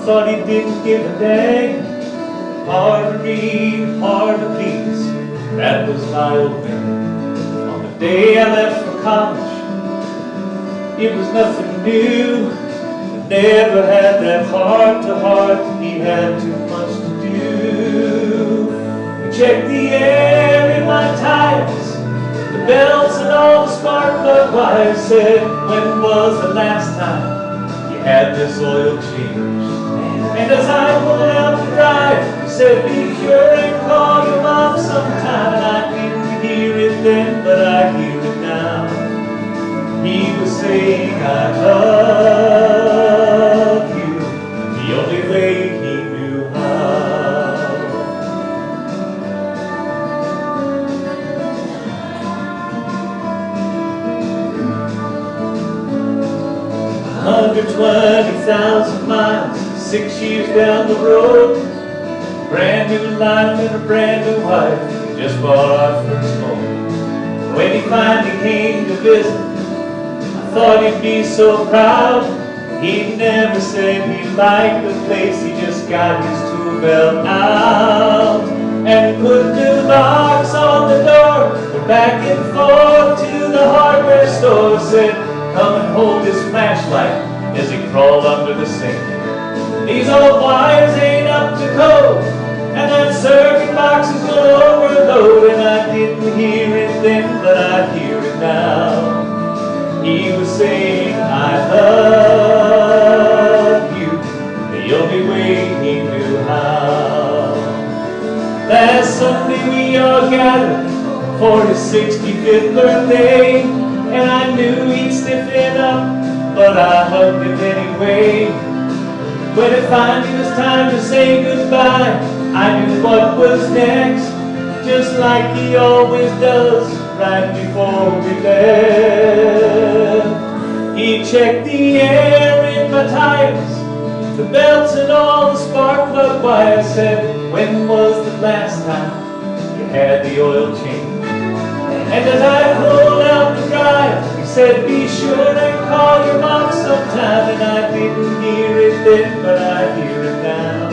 thought he didn't give a dang. Hard to read, hard to please, that was my old man. On the day I left for college, it was nothing new. I never had that heart-to-heart, he had too much to do. He checked the air in my tires, the belts and all the spark plug wires. Said, when was the last time you had this oil changed? And as I pulled out to drive, he said, be sure and call your mom sometime. And I didn't hear it then, but I hear it now. He was saying, I love you, the only way he knew how. 120,000 miles, 6 years down the road, brand new life and a brand new wife, we just bought our first home. When he finally came to visit, I thought he'd be so proud. He never said he liked the place, he just got his tool belt out and put new locks on the door. Went back and forth to the hardware store, said, come and hold this flashlight, as he crawled under the sink. These old wires ain't up to code, and that circuit box is gonna overload. And I didn't hear it then, but I hear it now. He was saying, I love you, the only way he knew how. Last Sunday we all gathered for his 65th birthday, and I knew he'd stiffen up, but I hugged him anyway. When it finally was time to say goodbye, I knew what was next, just like he always does right before we left. He checked the air in my tires, the belts and all the spark plug wires. Said, when was the last time you had the oil change? And as I pulled out the drive, he said, be sure and call your mom sometime. And I didn't hear it then, but I hear it now.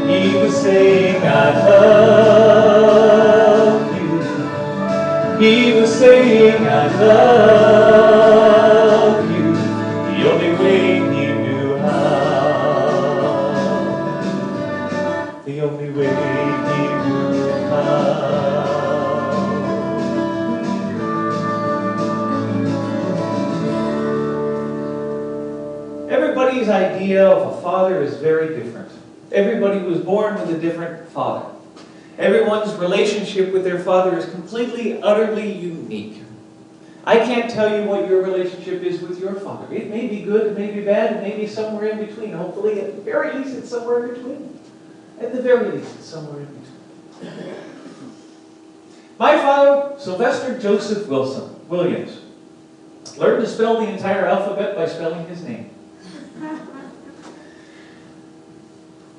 He was saying, I love you. He was saying, I love you, the only way he knew how. The only way he knew how. Everybody's idea of a father is very different. Everybody was born with a different father. Everyone's relationship with their father is completely, utterly unique. I can't tell you what your relationship is with your father. It may be good, it may be bad, it may be somewhere in between. Hopefully, at the very least, it's somewhere in between. At the very least, it's somewhere in between. My father, Sylvester Joseph Williams, learned to spell the entire alphabet by spelling his name.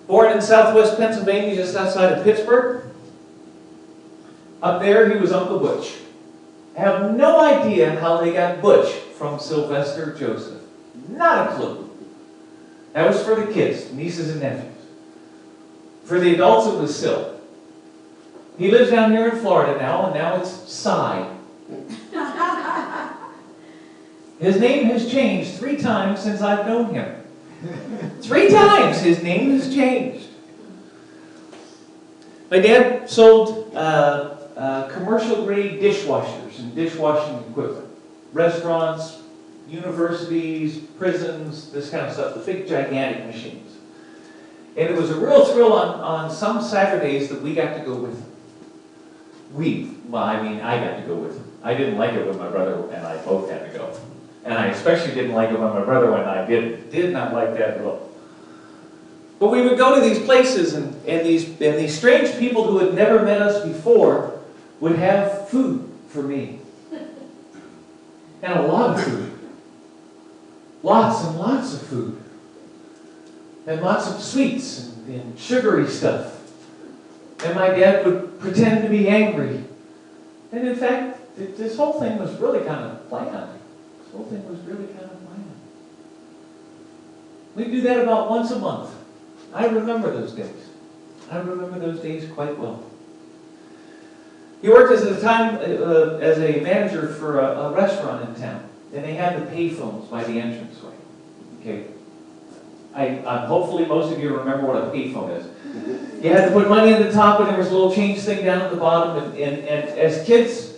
Born in southwest Pennsylvania, just outside of Pittsburgh. Up there, he was Uncle Butch. I have no idea how they got Butch from Sylvester Joseph. Not a clue. That was for the kids, nieces and nephews. For the adults, it was Sil. He lives down here in Florida now, and now it's Cy. His name has changed 3 times since I've known him. 3 times his name has changed. My dad sold commercial-grade dishwashers and dishwashing equipment. Restaurants, universities, prisons, this kind of stuff. The big, gigantic machines. And it was a real thrill on some Saturdays that we got to go with him. I got to go with him. I didn't like it when my brother and I both had to go. And I especially didn't like it when my brother and I did not like that at all. But we would go to these places, and these strange people who had never met us before would have food for me. And a lot of food. Lots and lots of food. And lots of sweets and sugary stuff. And my dad would pretend to be angry. And in fact, this whole thing was really kind of planned. This whole thing was really kind of planned. We do that about once a month. I remember those days. I remember those days quite well. He worked as a manager for a restaurant in town, and they had the payphones by the entranceway. Okay, hopefully most of you remember what a payphone is. You had to put money in the top, and there was a little change thing down at the bottom. And as kids,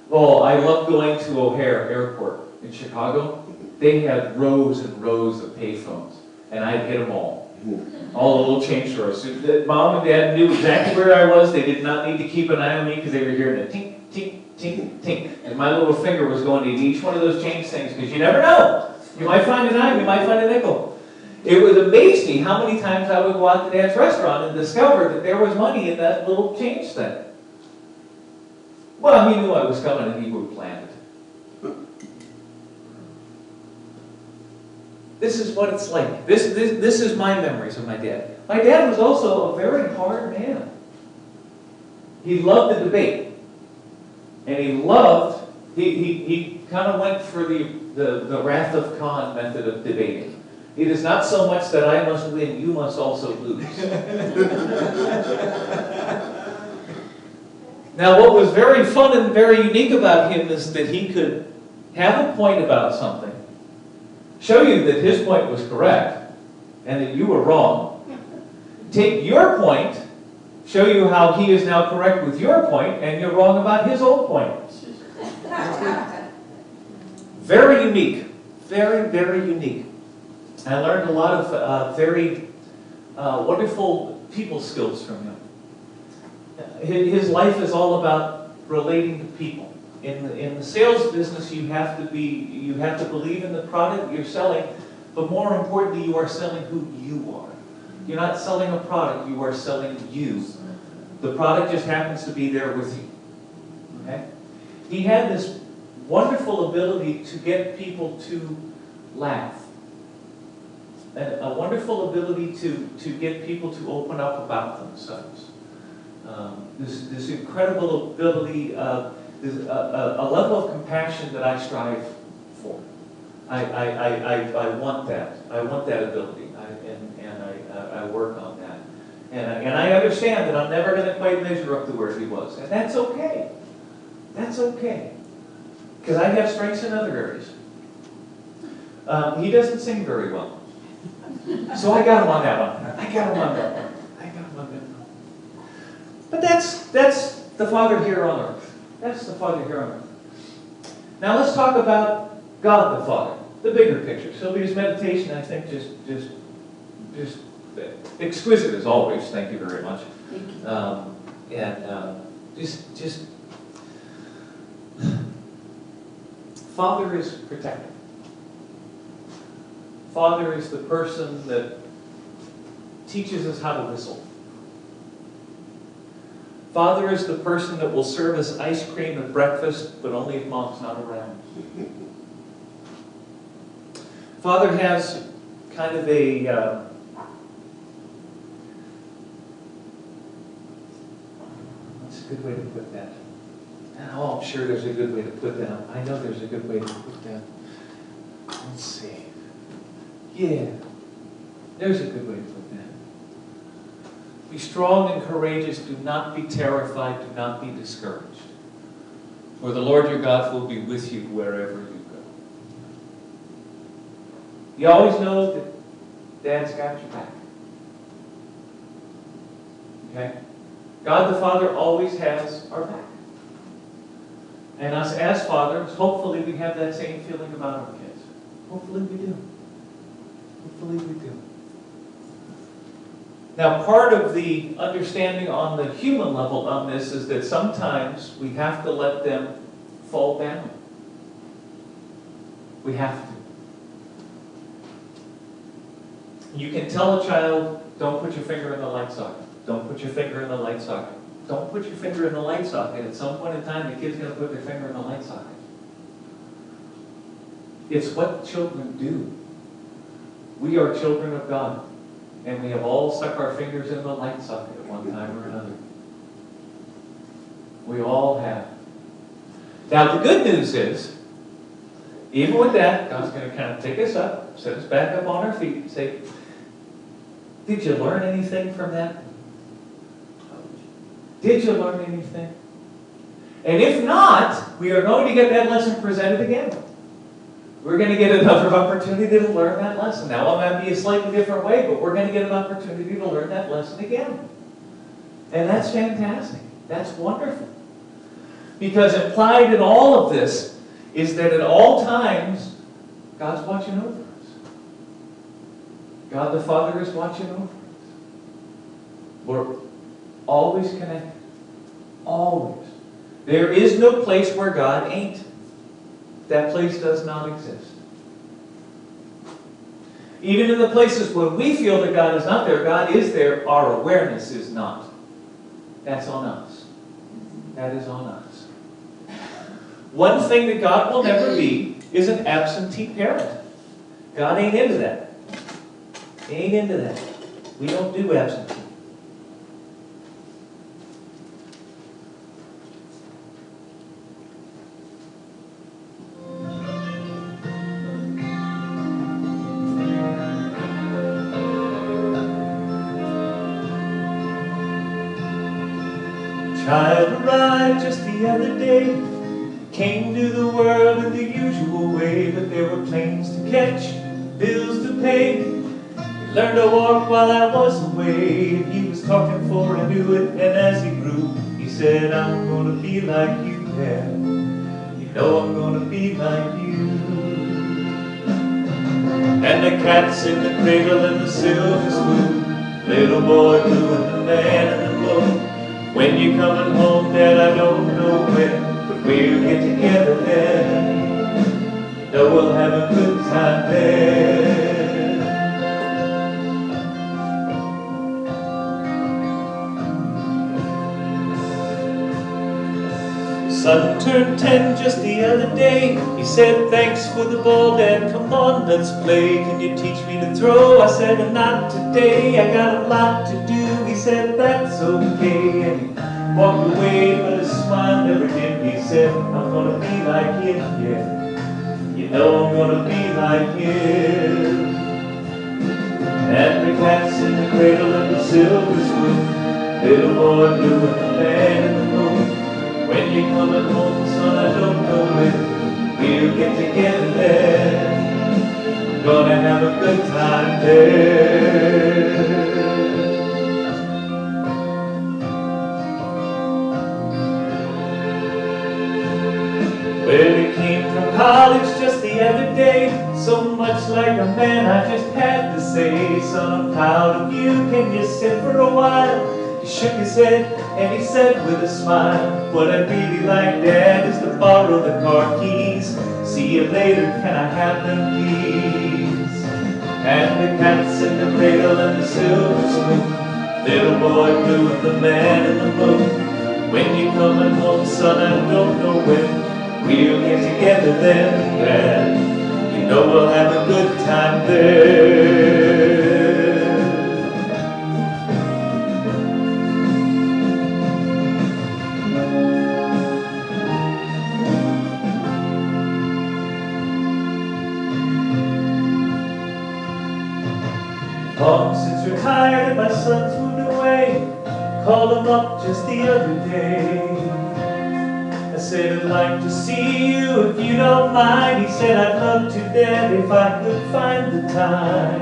well, I loved going to O'Hare Airport in Chicago. They had rows and rows of payphones, and I'd hit them all the little change drawers. So Mom and Dad knew exactly where I was. They did not need to keep an eye on me because they were hearing a tink, tink, tink, tink. And my little finger was going to each one of those change things because you never know. You might find a dime, you might find a nickel. It would amaze me how many times I would go out to Dad's restaurant and discover that there was money in that little change thing. Well, he knew I was coming and he would plan it. This is what it's like. This is my memories of my dad. My dad was also a very hard man. He loved the debate. And he kind of went for the Wrath of Khan method of debating. It is not so much that I must win, you must also lose. Now, what was very fun and very unique about him is that he could have a point about something, show you that his point was correct, and that you were wrong, take your point, show you how he is now correct with your point, and you're wrong about his old point. Very unique. Very, very unique. I learned a lot of very wonderful people skills from him. His life is all about relating to people. In the sales business, you have to believe in the product you're selling, but more importantly, you are selling who you are. You're not selling a product, you are selling you. The product just happens to be there with you. Okay? He had this wonderful ability to get people to laugh. And a wonderful ability to get people to open up about themselves. This incredible ability, a level of compassion that I strive for. I want that. I want that ability, and I work on that. And I understand that I'm never going to quite measure up to where he was, and that's okay. That's okay, because I have strengths in other areas. He doesn't sing very well, so I got him on that one. I got him on that one. But that's the Father here on earth. That's the Father here on earth. Now let's talk about God the Father, the bigger picture. Sylvia's meditation, I think, just exquisite as always. Thank you very much. Thank you. Just Father is protective. Father is the person that teaches us how to whistle. Father is the person that will serve us ice cream at breakfast, but only if Mom's not around. Father has kind of a what's a good way to put that? Oh, I'm sure there's a good way to put that. I know there's a good way to put that. Let's see. Yeah, there's a good way to put that. Be strong and courageous. Do not be terrified. Do not be discouraged. For the Lord your God will be with you wherever you go. You always know that Dad's got your back. Okay? God the Father always has our back. And us as fathers, hopefully we have that same feeling about our kids. Hopefully we do. Hopefully we do. Now, part of the understanding on the human level on this is that sometimes we have to let them fall down. We have to. You can tell a child, don't put your finger in the light socket. Don't put your finger in the light socket. Don't put your finger in the light socket. At some point in time, the kid's going to put their finger in the light socket. It's what children do. We are children of God. And we have all stuck our fingers in the light socket at one time or another. We all have. Now, the good news is Even with that, God's going to kind of pick us up, set us back up on our feet, and say, did you learn anything from that? Did you learn anything? And if not, we are going to get that lesson presented again. We're going to get another opportunity to learn that lesson. Now, it might be a slightly different way, but we're going to get an opportunity to learn that lesson again. And that's fantastic. That's wonderful. Because implied in all of this is that at all times, God's watching over us. God the Father is watching over us. We're always connected. Always. There is no place where God ain't. That place does not exist. Even in the places where we feel that God is not there, God is there, our awareness is not. That's on us. That is on us. One thing that God will never be is an absentee parent. God ain't into that. He ain't into that. We don't do absentee. Child arrived just the other day, came to the world in the usual way, but there were planes to catch, bills to pay. He learned to walk while I was away. He was talking for I knew it, and as he grew, he said, I'm gonna be like you, Dad. You know I'm gonna be like you. And the cat's in the cradle and the silver spoon, little boy blue and the man in the moon. When you coming home, Dad, I don't know when, but we'll get together then. You know we'll have a good time there. Son turned 10 just the other day. He said, thanks for the ball, Dad, come on, let's play. Can you teach me to throw? I said, not today, I got a lot to do. He said, that's okay, and he walked away, but his smile never dimmed. He said, I'm gonna be like him, yeah. You know I'm gonna be like him. And the cat's in the cradle and the silver spoon, little boy blue and the man in the moon. When you're coming home, son, I don't know when, we'll get together there. Gonna have a good time there. Well, he came from college just the other day, so much like a man I just had to say, son, I'm proud of you, can you sit for a while? He shook his head and he said with a smile, what I'd really like, Dad, is to borrow the car keys. See you later, can I have them, please? And the cat's in the cradle and the silver spoon, little boy blue and the man in the moon. When you coming home, son, I don't know when, we'll get together then, Dad. You know we'll have a good time there. Long since retired and my son's moved away, called him up just the other day. I said, I'd like to see you if you don't mind. He said, I'd love to, Dad, if I could find the time.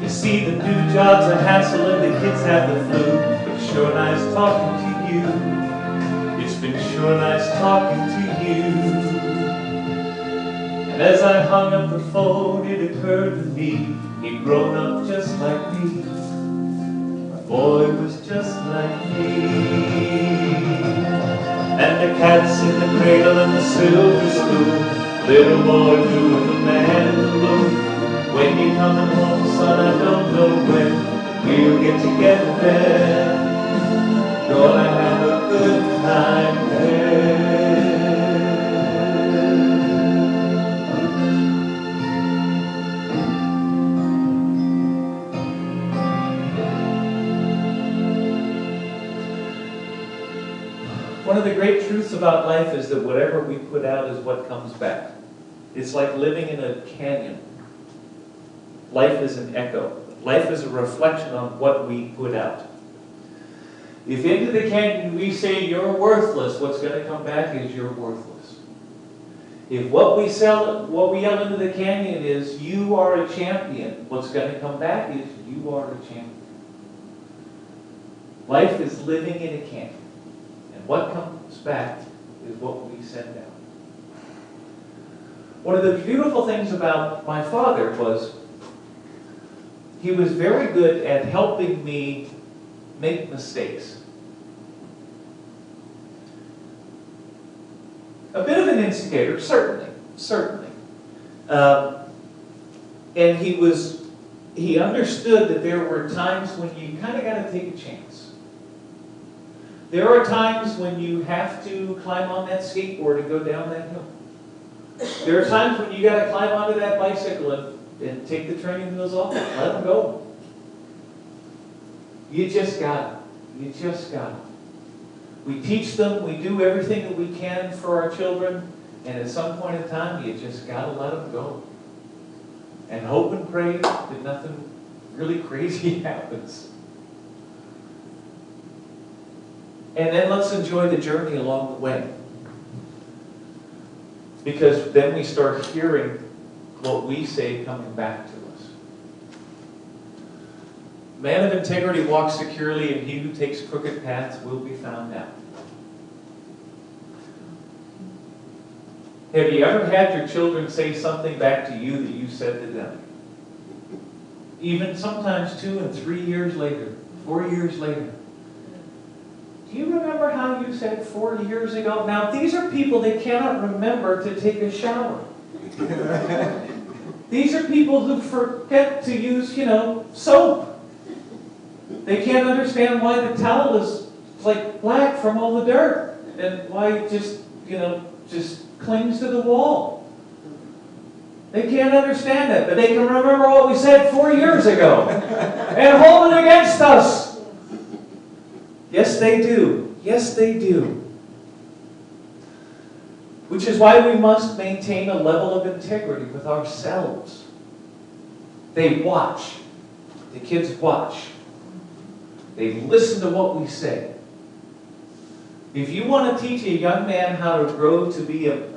You see, the new job's a hassle and the kids have the flu, but it's sure nice talking to you. It's been sure nice talking to you. And as I hung up the phone, it occurred to me, he'd grown up just like me. My boy was just like me. And the cat's in the cradle and the silver spoon, little boy blue and the man in the moon. When you coming home, son, I don't know when, we'll get together then. Gonna have a good time there. One of the great truths about life is that whatever we put out is what comes back. It's like living in a canyon. Life is an echo. Life is a reflection on what we put out. If into the canyon we say you're worthless, what's going to come back is you're worthless. If what we yell into the canyon is you are a champion, what's going to come back is you are a champion. Life is living in a canyon. And what comes back is what we send out. One of the beautiful things about my father was he was very good at helping me make mistakes. A bit of an instigator, certainly. And he understood that there were times when you kind of got to take a chance. There are times when you have to climb on that skateboard and go down that hill. There are times when you got to climb onto that bicycle and take the training wheels off and let them go. You just got it. You just got it. We teach them, we do everything that we can for our children, and at some point in time, you just got to let them go. And hope and pray that nothing really crazy happens. And then let's enjoy the journey along the way. Because then we start hearing what we say coming back to us. Man of integrity walks securely, and he who takes crooked paths will be found out. Have you ever had your children say something back to you that you said to them? Even sometimes 2 and 3 years later, 4 years later. Do you remember how you said 4 years ago? Now, these are people that cannot remember to take a shower. These are people who forget to use, soap. They can't understand why the towel is like black from all the dirt and why it just clings to the wall. They can't understand that, but they can remember what we said 4 years ago and hold it against us. Yes, they do. Yes, they do. Which is why we must maintain a level of integrity with ourselves. They watch. The kids watch. They listen to what we say. If you want to teach a young man how to grow to be an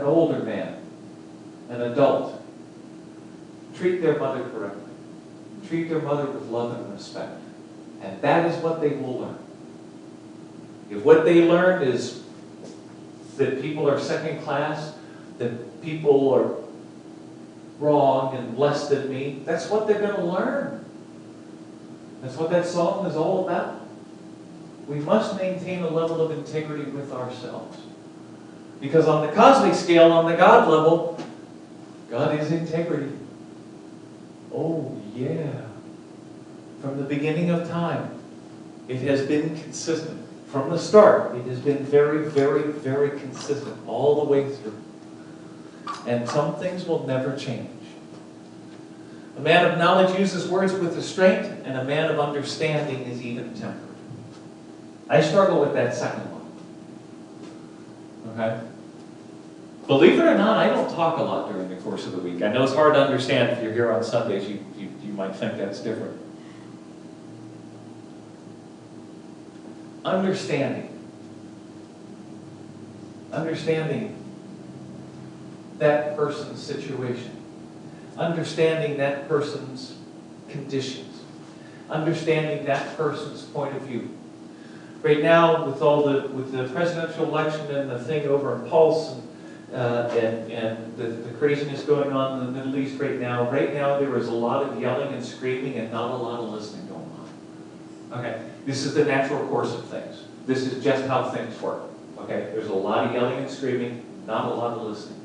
older man, an adult, treat their mother correctly. Treat their mother with love and respect. And that is what they will learn. If what they learn is that people are second class, that people are wrong and less than me, that's what they're going to learn. That's what that song is all about. We must maintain a level of integrity with ourselves. Because on the cosmic scale, on the God level, God is integrity. Oh, yeah. From the beginning of time, it has been consistent. From the start, it has been very, very, very consistent all the way through. And some things will never change. A man of knowledge uses words with restraint, and a man of understanding is even-tempered. I struggle with that second one. Okay? Believe it or not, I don't talk a lot during the course of the week. I know it's hard to understand if you're here on Sundays. You might think that's different. Understanding that person's situation. Understanding that person's conditions. Understanding that person's point of view. Right now, with the presidential election and the thing over in Pulse and the craziness going on in the Middle East right now there is a lot of yelling and screaming and not a lot of listening going on. Okay, this is the natural course of things. This is just how things work. Okay, there's a lot of yelling and screaming, not a lot of listening.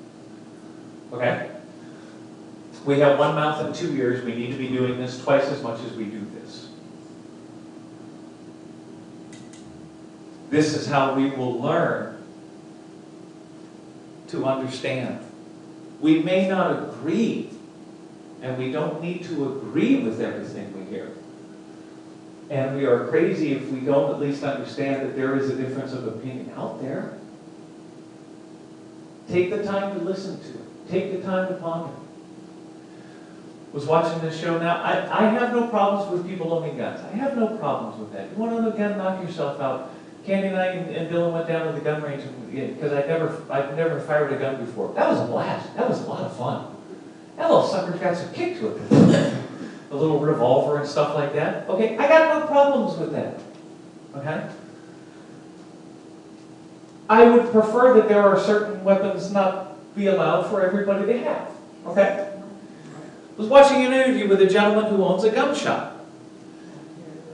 Okay? We have one mouth and 2 ears. We need to be doing this twice as much as we do this. This is how we will learn to understand. We may not agree, and we don't need to agree with everything we hear. And we are crazy if we don't at least understand that there is a difference of opinion out there. Take the time to listen to it. Take the time to ponder. Was watching this show now. I have no problems with people owning guns. I have no problems with that. You want to own a gun, knock yourself out. Candy and I and Dylan went down to the gun range because I'd never fired a gun before. That was a blast. That was a lot of fun. That little sucker's got some kick to it. A little revolver and stuff like that. Okay, I got no problems with that. Okay? I would prefer that there are certain weapons not be allowed for everybody to have. Okay? I was watching an interview with a gentleman who owns a gun shop.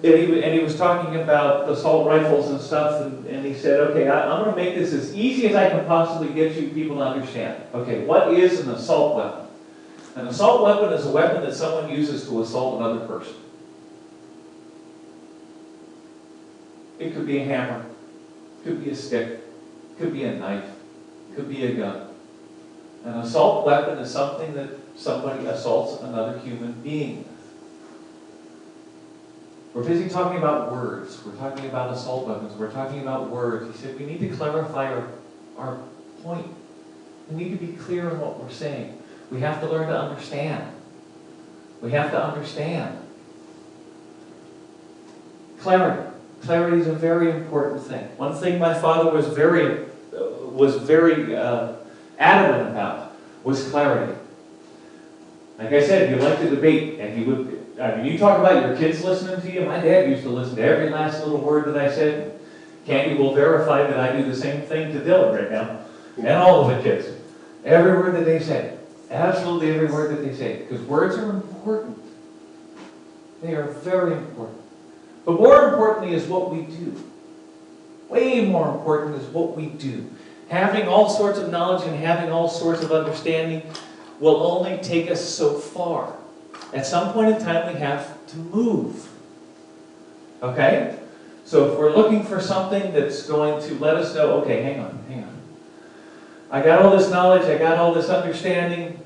And he was talking about assault rifles and stuff, and he said, okay, I'm going to make this as easy as I can possibly get you people to understand. Okay, what is an assault weapon? An assault weapon is a weapon that someone uses to assault another person. It could be a hammer, it could be a stick, it could be a knife, it could be a gun. An assault weapon is something that somebody assaults another human being with. We're busy talking about words. We're talking about assault weapons. We're talking about words. He said we need to clarify our point. We need to be clear in what we're saying. We have to learn to understand. We have to understand. Clarity. Clarity is a very important thing. One thing my father was very adamant about was clarity. Like I said, he liked to debate, and he would. I mean, you talk about your kids listening to you. My dad used to listen to every last little word that I said. Candy will verify that I do the same thing to Dylan right now, and all of the kids. Every word that they say, absolutely every word that they say, because words are important. They are very important. But more importantly is what we do. Way more important is what we do. Having all sorts of knowledge and having all sorts of understanding will only take us so far. At some point in time, we have to move. Okay? So if we're looking for something that's going to let us know, okay, hang on. I got all this knowledge, I got all this understanding.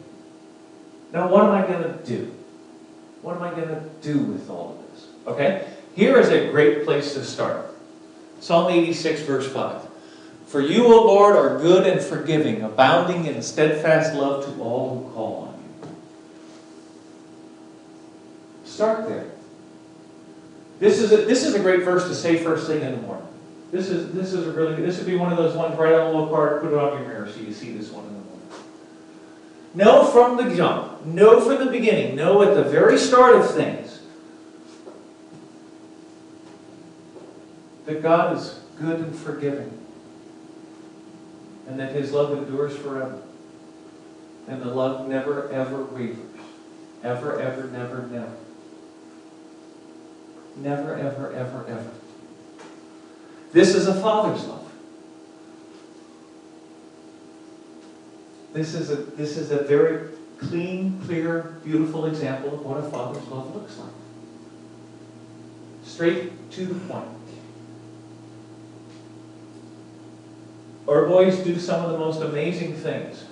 Now what am I going to do? What am I going to do with all of this? Okay? Here is a great place to start. Psalm 86, verse 5. For you, O Lord, are good and forgiving, abounding in steadfast love to all who call on you. Start there. This is a great verse to say first thing in the morning. This would be one of those ones right on a little card, put it on your mirror so you see this one in the morning. Know from the jump, know from the beginning, know at the very start of things that God is good and forgiving, and that His love endures forever, and the love never ever wavers, ever, ever, never, never. Never, ever, ever, ever. This is a father's love. This is a very clean, clear, beautiful example of what a father's love looks like. Straight to the point. Our boys do some of the most amazing things.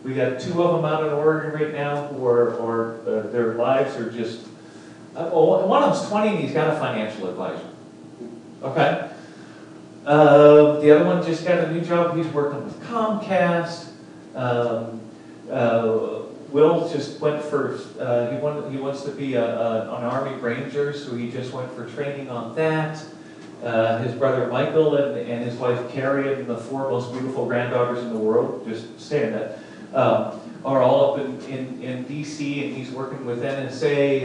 We got 2 of them out in Oregon right now who are their lives are just... one of them's 20 and he's got a financial advisor. Okay? The other one just got a new job. He's working with Comcast. Will just went for, he wants to be an Army Ranger, so he just went for training on that. His brother Michael and his wife Carrie and the 4 most beautiful granddaughters in the world, just saying that, are all up in D.C. and he's working with NSA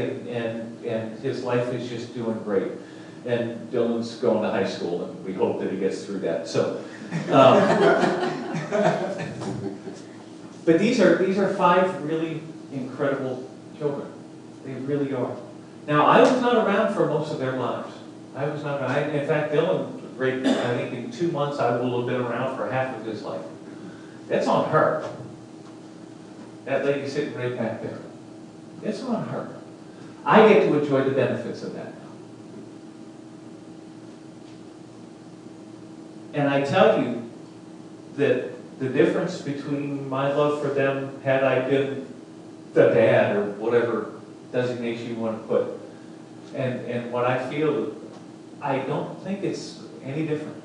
and his life is just doing great. And Dylan's going to high school and we hope that he gets through that. So, but these are 5 really incredible children. They really are. Now, I was not around for most of their lives. I was not around. In fact, Dylan, I think in 2 months I will have been around for half of his life. That's on her. That lady sitting right back there. It's on her. I get to enjoy the benefits of that now. And I tell you that the difference between my love for them, had I been the dad or whatever designation you want to put, and what I feel, I don't think it's any different.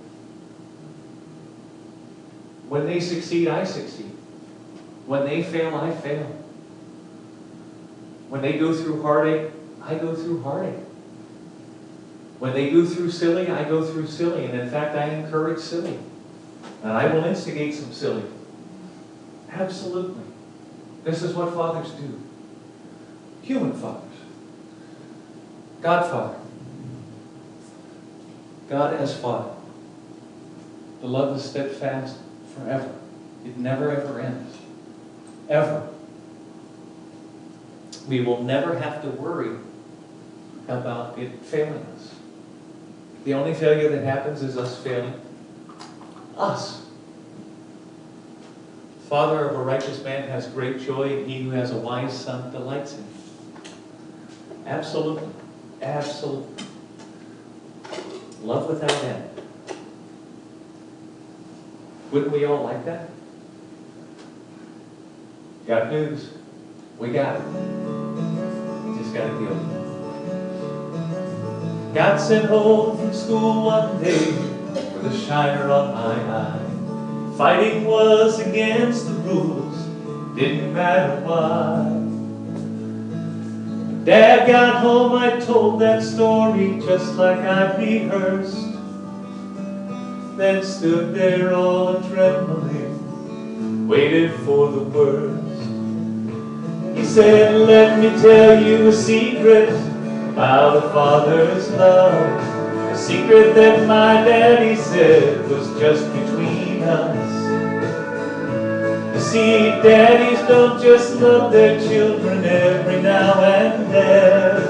When they succeed, I succeed. When they fail, I fail. When they go through heartache, I go through heartache. When they go through silly, I go through silly. And in fact, I encourage silly. And I will instigate some silly. Absolutely. This is what fathers do. Human fathers. God Father. God as Father. The love is steadfast forever. It never ever ends. Ever. We will never have to worry about it failing us. The only failure that happens is us failing us. Father of a righteous man has great joy, and he who has a wise son delights in him. Absolutely. Absolutely. Love without end. Wouldn't we all like that? Got news. We got it. We just got to deal with it. Got sent home from school one day with a shiner on my eye. Fighting was against the rules, didn't matter why. Dad got home, I told that story just like I rehearsed. Then stood there all trembling, waited for the worst. He said, let me tell you a secret about a father's love. A secret that my daddy said was just between us. You see, daddies don't just love their children every now and then.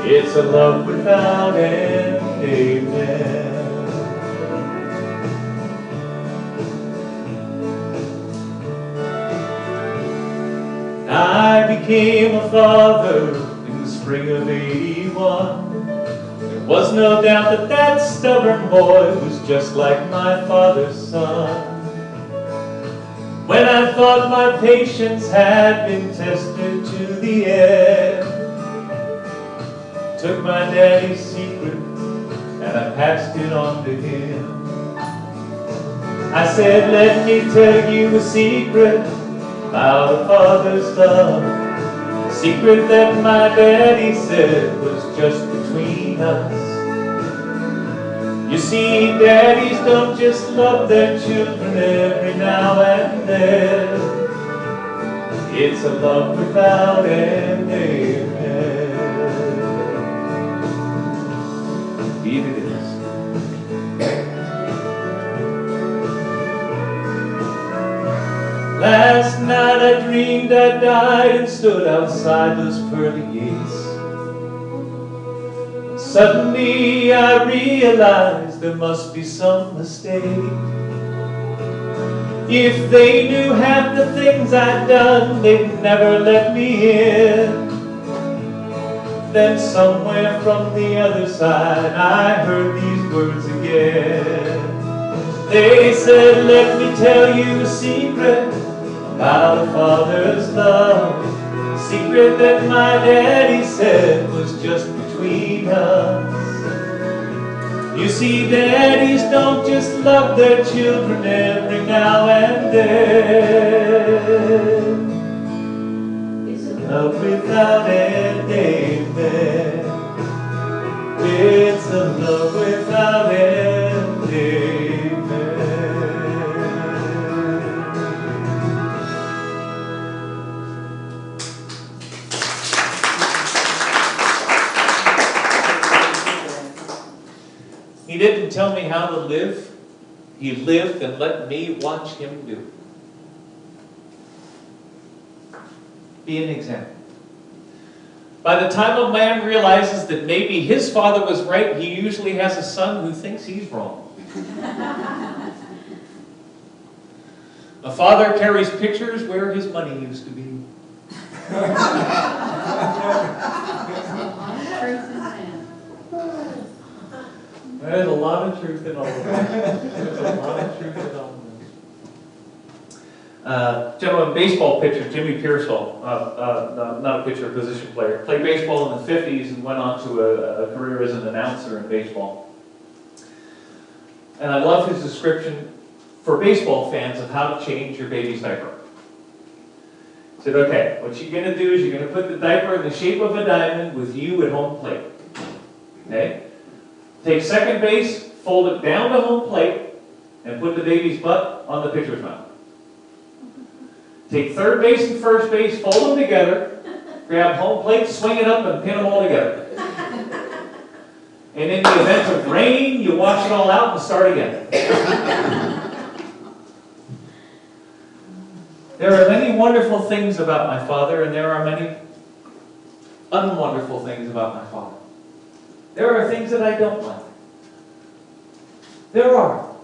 It's a love without end, amen. I became a father in the spring of '81. There was no doubt that that stubborn boy was just like my father's son. When I thought my patience had been tested to the end, took my daddy's secret and I passed it on to him. I said, let me tell you a secret about a father's love. A secret that my daddy said was just between us. You see, daddies don't just love their children every now and then. It's a love without end, amen. Indeed it is. Last night I dreamed I died and stood outside those pearly gates. Suddenly I realized there must be some mistake. If they knew half the things I'd done, they'd never let me in. Then somewhere from the other side I heard these words again. They said, let me tell you a secret about a father's love. A secret that my daddy said was just between us. You see, daddies don't just love their children every now and then. It's a love without end, amen. It's a love without end, amen. He didn't tell me how to live. He lived and let me watch him do it. Be an example. By the time a man realizes that maybe his father was right, he usually has a son who thinks he's wrong. A father carries pictures where his money used to be. There's a lot of truth in all of that. There's a lot of truth in all of this. Gentleman, baseball pitcher Jimmy Pearsall, not a pitcher, a position player, played baseball in the 50s and went on to a career as an announcer in baseball. And I love his description for baseball fans of how to change your baby's diaper. I said, okay, what you're going to do is you're going to put the diaper in the shape of a diamond with you at home plate. Okay? Take second base, fold it down to home plate, and put the baby's butt on the pitcher's mound. Take third base and first base, fold them together, grab home plate, swing it up, and pin them all together. And in the event of rain, you wash it all out and start again. There are many wonderful things about my father, and there are many unwonderful things about my father. There are things that I don't like. There are.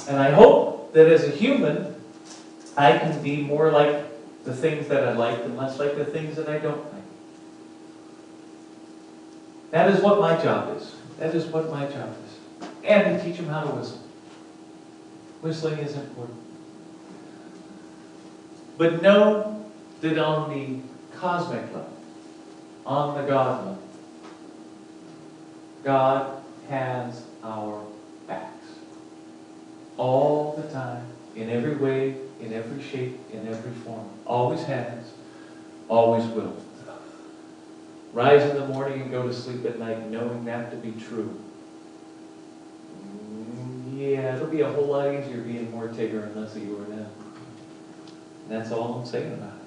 And I hope that as a human, I can be more like the things that I like and less like the things that I don't like. That is what my job is. That is what my job is. And to teach them how to whistle. Whistling is important. But know that on the cosmic level, on the God level, God has our backs. All the time, in every way, in every shape, in every form. Always has, always will. Rise in the morning and go to sleep at night knowing that to be true. Yeah, it'll be a whole lot easier being more Tigger and less Eeyore now. And that's all I'm saying about it.